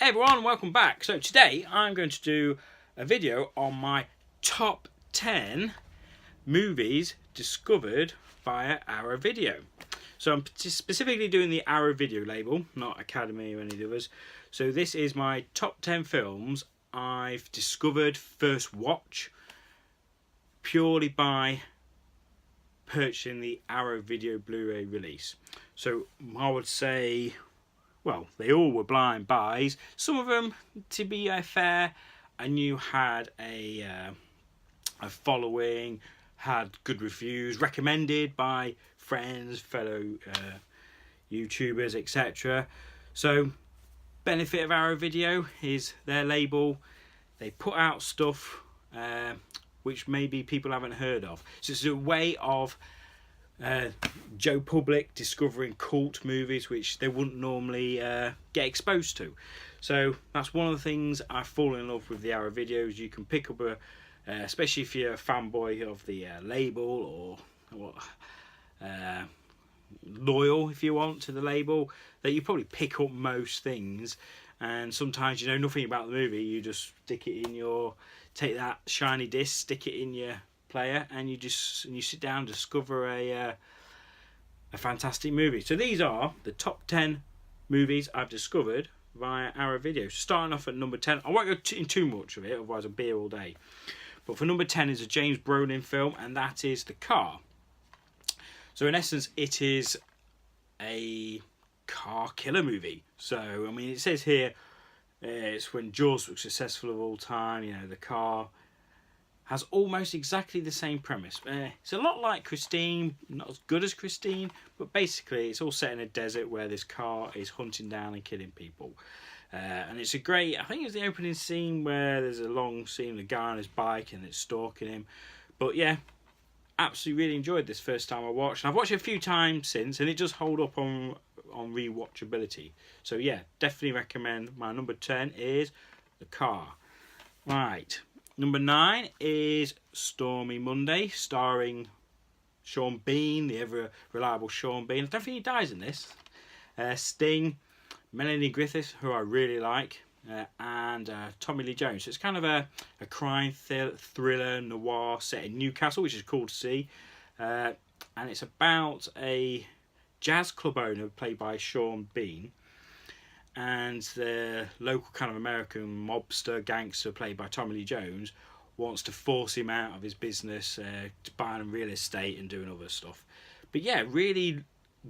Hey everyone, welcome back. So today I'm going to do a video on my top 10 movies discovered via Arrow Video. So I'm specifically doing the Arrow Video label, not Academy or any of the others. So this is my top 10 films I've discovered first watch purely by purchasing the Arrow Video Blu-ray release. So I would say, well, they all were blind buys. Some of them, to be fair, I knew had a following, had good reviews, recommended by friends, fellow YouTubers, etc. So, benefit of Arrow Video is their label. They put out stuff which maybe people haven't heard of. So it's a way of Joe Public discovering cult movies which they wouldn't normally get exposed to. So that's one of the things I've fallen in love with the Arrow Videos. You can pick up especially if you're a fanboy of the label or loyal, if you want, to the label, that you probably pick up most things. And sometimes you know nothing about the movie, you just stick it in your, take that shiny disc, stick it in your player, and you sit down and discover a fantastic movie. So these are the top 10 movies I've discovered via Arrow Video. Starting off at number 10, I won't go in too much of it, otherwise I'll be here all day. But for number 10 is a James Brolin film, and that is The Car. So in essence, it is a car killer movie. So I mean, it says here it's when Jaws was successful of all time. You know, The Car has almost exactly the same premise. It's a lot like Christine, not as good as Christine, but basically it's all set in a desert where this car is hunting down and killing people. And it's a great, I think it's the opening scene where there's a long scene of a guy on his bike and it's stalking him. But yeah, absolutely really enjoyed this first time I watched. And I've watched it a few times since, and it does hold up on rewatchability. So yeah, definitely recommend. My number 10 is The Car. Right. Number 9 is Stormy Monday, starring Sean Bean, the ever reliable Sean Bean. I don't think he dies in this. Sting, Melanie Griffith, who I really like, and Tommy Lee Jones. So it's kind of a crime thriller noir set in Newcastle, which is cool to see. And it's about a jazz club owner played by Sean Bean, and the local kind of American mobster gangster played by Tommy Lee Jones wants to force him out of his business, to buying real estate and doing other stuff. But yeah, really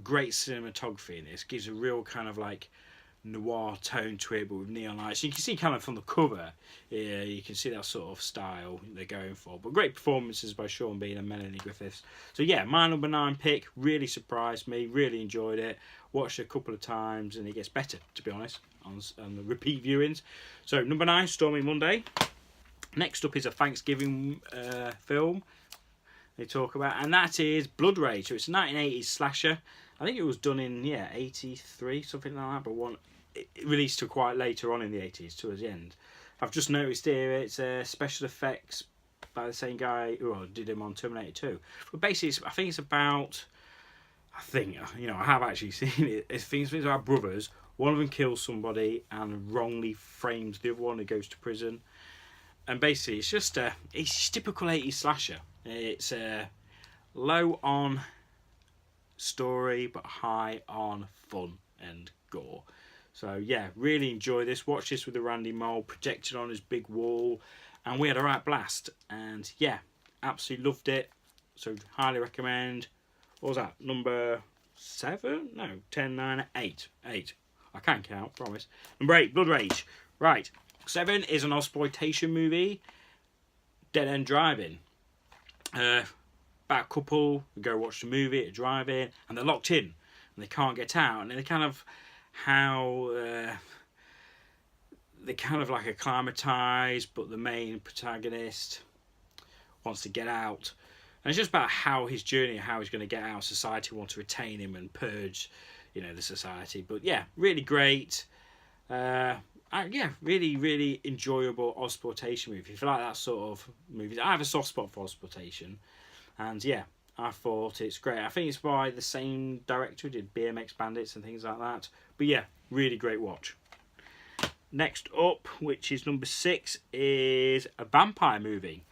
great cinematography in this. Gives a real kind of like noir tone to it, but with neon lights. You can see kind of from the cover, yeah, you can see that sort of style they're going for. But great performances by Sean Bean and Melanie Griffiths. So yeah, my number 9 pick really surprised me, really enjoyed it. Watched it a couple of times and it gets better, to be honest, on the repeat viewings. So number 9, Stormy Monday. Next up is a Thanksgiving film they talk about, and that is Blood Rage. So it's a 1980s slasher. I think it was done in 83, something like that, but it released to quite later on in the 80s, towards the end. I've just noticed here it's special effects by the same guy who did him on Terminator 2. But basically, I think it's about, I have actually seen it. I think it's about brothers. One of them kills somebody and wrongly frames the other one who goes to prison. And basically, it's just typical 80s slasher. It's low on story but high on fun and gore. So yeah, really enjoy this. Watch this with the Randy Mole projected on his big wall, and we had a right blast. And yeah, absolutely loved it. So highly recommend. What was that? Number 7? No, 10, 9, 8. I can't count, promise. Number 8, Blood Rage. Right. 7 is an exploitation movie, Dead End Driving. About a couple who go watch the movie at drive-in, and they're locked in and they can't get out, and they're kind of like acclimatized, but the main protagonist wants to get out, and it's just about how his journey, how he's going to get out. Society wants to retain him and purge, the society. But yeah, really great. Really, really enjoyable exploitation movie. If you like that sort of movie, I have a soft spot for exploitation, and yeah, I thought it's great. I think it's by the same director who did BMX Bandits and things like that. But yeah, really great watch. Next up, which is number 6, is a vampire movie,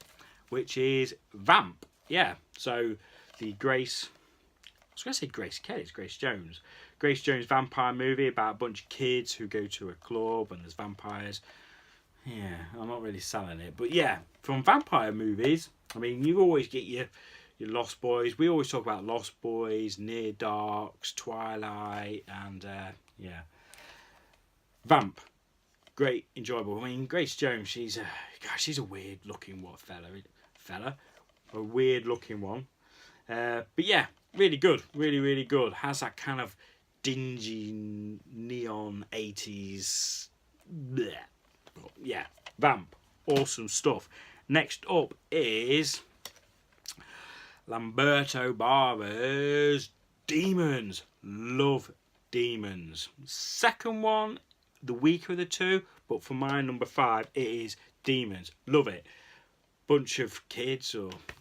which is Vamp. Yeah, so the Grace... I was going to say Grace Kelly, it's Grace Jones. Grace Jones vampire movie about a bunch of kids who go to a club and there's vampires. Yeah, I'm not really selling it. But yeah, from vampire movies, I mean, you always get your Lost Boys. We always talk about Lost Boys, Near Darks, Twilight, and yeah. Vamp. Great, enjoyable. I mean, Grace Jones, she's a weird looking fella. A weird looking one. But yeah, really good. Really, really good. Has that kind of dingy neon 80s. Bleh. Yeah, Vamp. Awesome stuff. Next up is Lamberto Bava's Demons. Love Demons. Second one, the weaker of the two, but for my number 5, it is Demons. Love it. Bunch of kids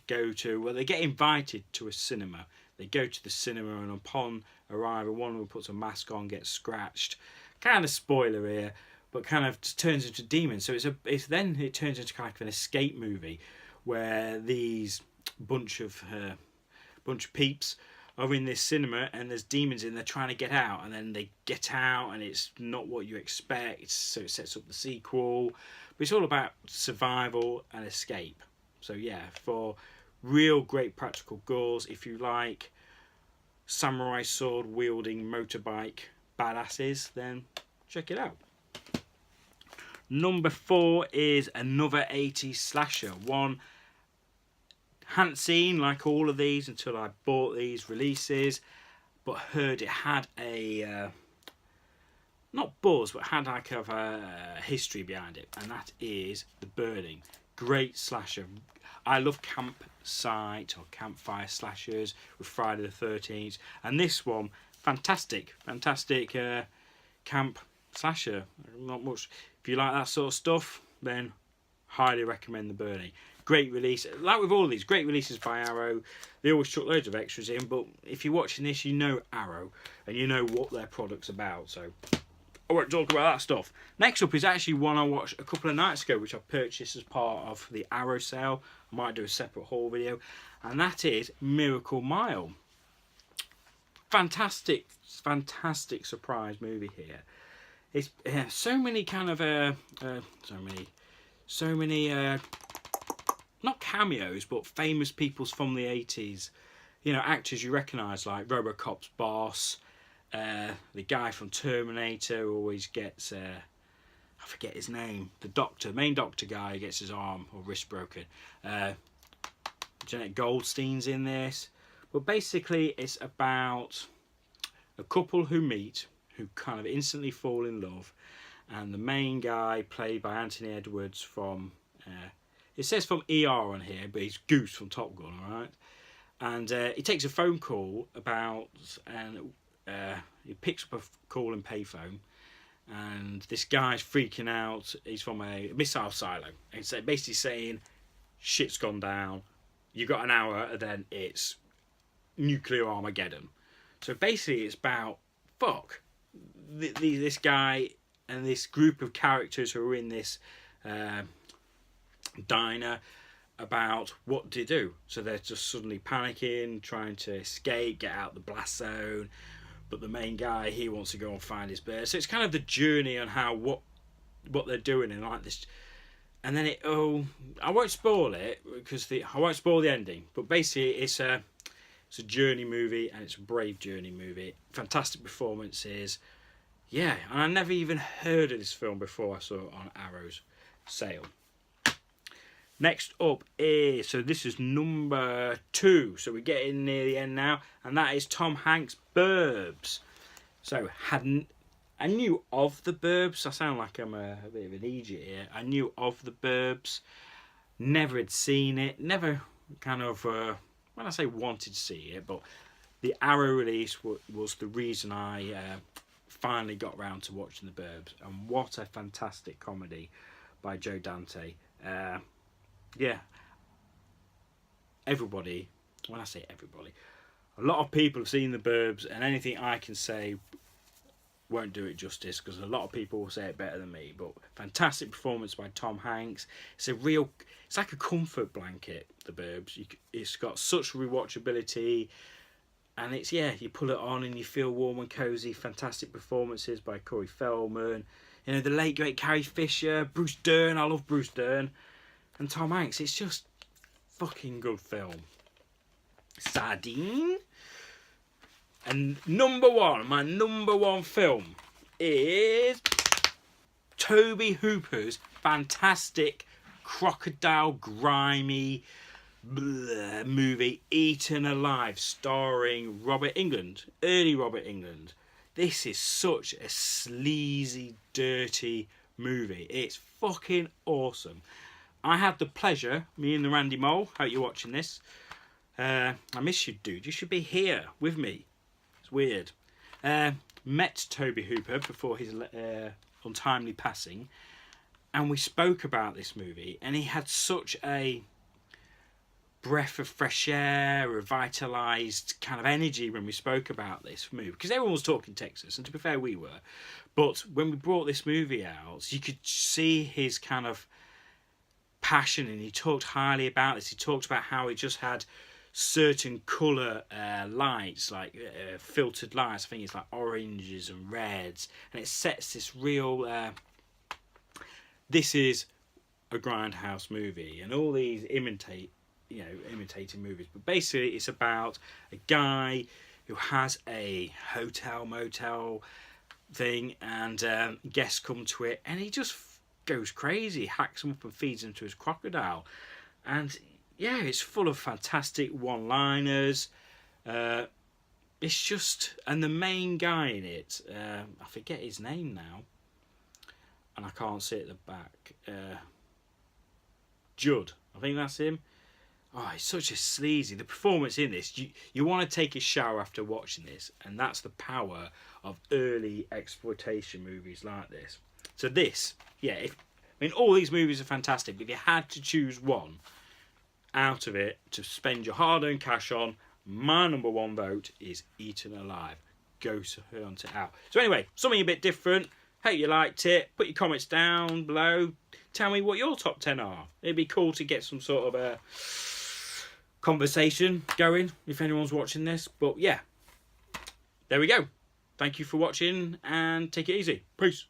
they get invited to a cinema. They go to the cinema, and upon arrival, one of them puts a mask on, gets scratched. Kind of spoiler here, but kind of turns into demons. So it turns into kind of an escape movie where these bunch of peeps are in this cinema and there's demons in there trying to get out, and then they get out and it's not what you expect, so it sets up the sequel. But it's all about survival and escape. So yeah, for real great practical goals, if you like samurai sword wielding motorbike badasses, then check it out. Number 4 is another 80s slasher. One hadn't seen like all of these until I bought these releases, but heard it had a not buzz, but had like a history behind it, and that is The Burning. Great slasher. I love campsite or campfire slashers with Friday the 13th, and this one, fantastic camp slasher. Not much. If you like that sort of stuff, then highly recommend The Burning. Great release. Like with all of these, great releases by Arrow. They always chuck loads of extras in, but if you're watching this, you know Arrow, and you know what their product's about, so I won't talk about that stuff. Next up is actually one I watched a couple of nights ago, which I purchased as part of the Arrow sale. I might do a separate haul video, and that is Miracle Mile. Fantastic surprise movie here. It's so many kind of so many not cameos, but famous peoples from the 80s. You know, actors you recognise, like RoboCop's boss, the guy from Terminator who always gets I forget his name, the main doctor guy who gets his arm or wrist broken. Jeanette Goldstein's in this, but basically it's about a couple who meet, who kind of instantly fall in love, and the main guy, played by Anthony Edwards from it says from ER on here, but he's Goose from Top Gun, alright? And he takes a phone call and he picks up a call and payphone, and this guy's freaking out. He's from a missile silo, and so basically saying shit's gone down, you got an hour, and then it's nuclear Armageddon. So basically it's about this guy and this group of characters who are in this diner, about what to do. So they're just suddenly panicking, trying to escape, get out the blast zone, but the main guy, he wants to go and find his bear. So it's kind of the journey on how what they're doing, and like this. And then I won't spoil it because I won't spoil the ending, but basically it's a journey movie, and it's a brave journey movie. Fantastic performances. Yeah, and I never even heard of this film before I saw it on Arrow's sale. Next up is, so this is number 2, so we're getting near the end now, and that is Tom Hanks' Burbs. So I knew of the Burbs. I sound like I'm a bit of an idiot here. I knew of the Burbs, never had seen it, never kind of when I say wanted to see it, but the Arrow release was the reason I finally got round to watching the Burbs. And what a fantastic comedy by Joe Dante. Yeah, everybody, when I say everybody, a lot of people have seen the Burbs, and anything I can say won't do it justice because a lot of people will say it better than me. But fantastic performance by Tom Hanks. It's like a comfort blanket, The Burbs. It's got such rewatchability, and it's, yeah, you pull it on and you feel warm and cozy. Fantastic performances by Corey Feldman. You know, the late great Carrie Fisher, Bruce Dern. I love Bruce Dern, and Tom Hanks. It's just fucking good film. Sardine. And my number one film is Toby Hooper's fantastic crocodile grimy movie Eatin Alive, starring Robert Englund, early Robert Englund. This is such a sleazy, dirty movie. It's fucking awesome. I had the pleasure, me and the Randy Mole, hope you're watching this. I miss you, dude. You should be here with me. It's weird. Met Toby Hooper before his untimely passing, and we spoke about this movie, and he had such a breath of fresh air, revitalised kind of energy when we spoke about this movie, because everyone was talking Texas, and to be fair, we were. But when we brought this movie out, you could see his kind of passion, and he talked highly about this. He talked about how he just had certain colour lights, like filtered lights. I think it's like oranges and reds, and it sets this real this is a grindhouse movie, and all these imitating movies. But basically it's about a guy who has a hotel motel thing, and guests come to it, and he just goes crazy, hacks them up and feeds them to his crocodile. And yeah, it's full of fantastic one-liners. It's just, and the main guy in it, I forget his name now, and I can't see it at the back. Judd, I think that's him. Oh, he's such a sleazy. The performance in this, you want to take a shower after watching this, and that's the power of early exploitation movies like this. So this, yeah, all these movies are fantastic, but if you had to choose one out of it to spend your hard-earned cash on, my number one vote is Eatin Alive. Go hunt it out. So anyway, something a bit different. Hope you liked it. Put your comments down below. Tell me what your top 10 are. It'd be cool to get some sort of a conversation going if anyone's watching this. But yeah, there we go. Thank you for watching, and take it easy. Peace.